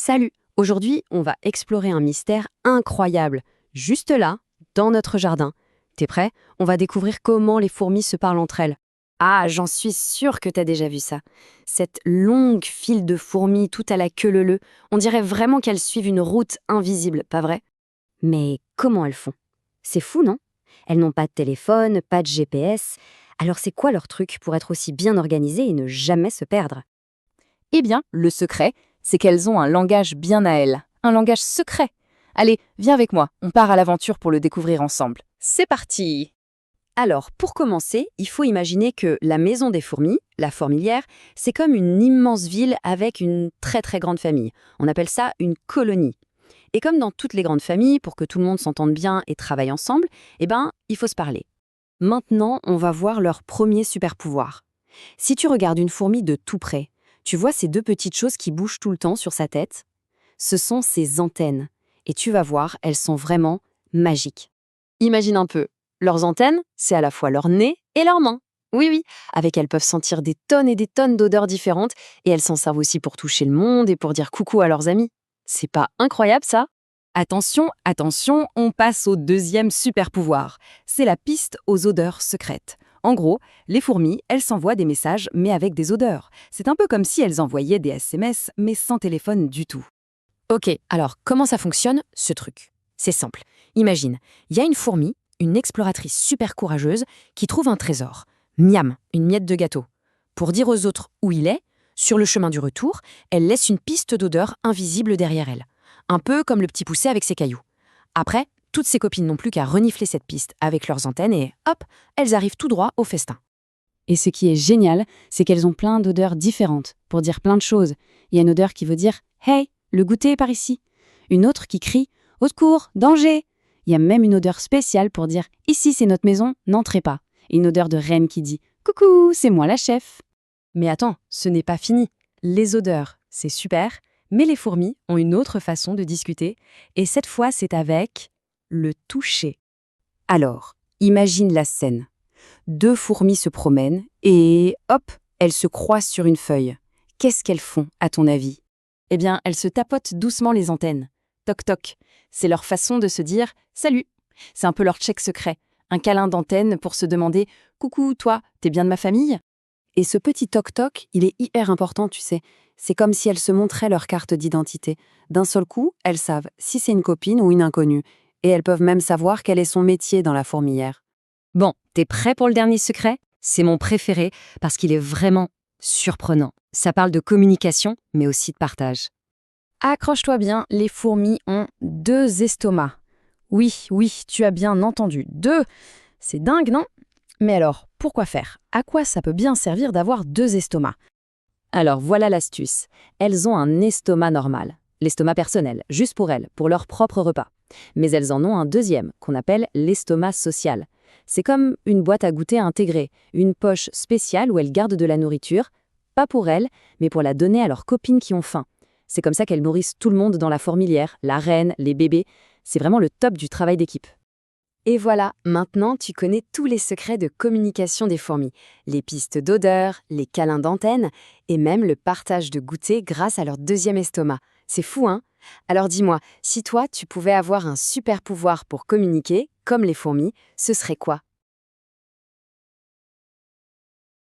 Salut! Aujourd'hui, on va explorer un mystère incroyable, juste là, dans notre jardin. T'es prêt? On va découvrir comment les fourmis se parlent entre elles. Ah, j'en suis sûre que t'as déjà vu ça. Cette longue file de fourmis tout à la queue leu-leu, on dirait vraiment qu'elles suivent une route invisible, pas vrai? Mais comment elles font? C'est fou, non? Elles n'ont pas de téléphone, pas de GPS. Alors c'est quoi leur truc pour être aussi bien organisées et ne jamais se perdre? Eh bien, le secret, c'est qu'elles ont un langage bien à elles, un langage secret. Allez, viens avec moi, on part à l'aventure pour le découvrir ensemble. C'est parti! Alors, pour commencer, il faut imaginer que la maison des fourmis, la fourmilière, c'est comme une immense ville avec une très très grande famille. On appelle ça une colonie. Et comme dans toutes les grandes familles, pour que tout le monde s'entende bien et travaille ensemble, il faut se parler. Maintenant, on va voir leur premier super pouvoir. Si tu regardes une fourmi de tout près, tu vois ces deux petites choses qui bougent tout le temps sur sa tête? Ce sont ses antennes. Et tu vas voir, elles sont vraiment magiques. Imagine un peu. Leurs antennes, c'est à la fois leur nez et leurs mains. Oui, oui, avec elles peuvent sentir des tonnes et des tonnes d'odeurs différentes et elles s'en servent aussi pour toucher le monde et pour dire coucou à leurs amis. C'est pas incroyable ça? Attention, attention, on passe au deuxième super pouvoir. C'est la piste aux odeurs secrètes. En gros, les fourmis, elles s'envoient des messages mais avec des odeurs. C'est un peu comme si elles envoyaient des SMS mais sans téléphone du tout. Ok, alors comment ça fonctionne, ce truc? C'est simple. Imagine, il y a une fourmi, une exploratrice super courageuse, qui trouve un trésor. Miam, une miette de gâteau. Pour dire aux autres où il est, sur le chemin du retour, elle laisse une piste d'odeur invisible derrière elle. Un peu comme le petit poucet avec ses cailloux. Après, toutes ses copines n'ont plus qu'à renifler cette piste avec leurs antennes et hop, elles arrivent tout droit au festin. Et ce qui est génial, c'est qu'elles ont plein d'odeurs différentes pour dire plein de choses. Il y a une odeur qui veut dire « Hey, le goûter est par ici ». Une autre qui crie « Au secours, danger ». Il y a même une odeur spéciale pour dire « Ici, c'est notre maison, n'entrez pas ». Et une odeur de reine qui dit « Coucou, c'est moi la chef ». Mais attends, ce n'est pas fini. Les odeurs, c'est super, mais les fourmis ont une autre façon de discuter, et cette fois, c'est avec le toucher. Alors, imagine la scène. Deux fourmis se promènent et hop, elles se croisent sur une feuille. Qu'est-ce qu'elles font, à ton avis? Eh bien, elles se tapotent doucement les antennes. Toc toc. C'est leur façon de se dire « Salut ». C'est un peu leur check secret. Un câlin d'antenne pour se demander « Coucou, toi, t'es bien de ma famille ?» Et ce petit toc-toc, il est hyper important, tu sais. C'est comme si elles se montraient leur carte d'identité. D'un seul coup, elles savent si c'est une copine ou une inconnue. Et elles peuvent même savoir quel est son métier dans la fourmilière. Bon, t'es prêt pour le dernier secret? C'est mon préféré parce qu'il est vraiment surprenant. Ça parle de communication, mais aussi de partage. Accroche-toi bien, les fourmis ont 2 estomacs. Oui, oui, tu as bien entendu, 2. C'est dingue, non? Mais alors, pourquoi faire? À quoi ça peut bien servir d'avoir 2 estomacs? Alors voilà l'astuce. Elles ont un estomac normal, l'estomac personnel, juste pour elles, pour leur propre repas. Mais elles en ont un deuxième, qu'on appelle l'estomac social. C'est comme une boîte à goûter intégrée, une poche spéciale où elles gardent de la nourriture, pas pour elles, mais pour la donner à leurs copines qui ont faim. C'est comme ça qu'elles nourrissent tout le monde dans la fourmilière, la reine, les bébés. C'est vraiment le top du travail d'équipe. Et voilà, maintenant tu connais tous les secrets de communication des fourmis, les pistes d'odeur, les câlins d'antenne et même le partage de goûter grâce à leur deuxième estomac. C'est fou, hein? Alors dis-moi, si toi tu pouvais avoir un super pouvoir pour communiquer, comme les fourmis, ce serait quoi?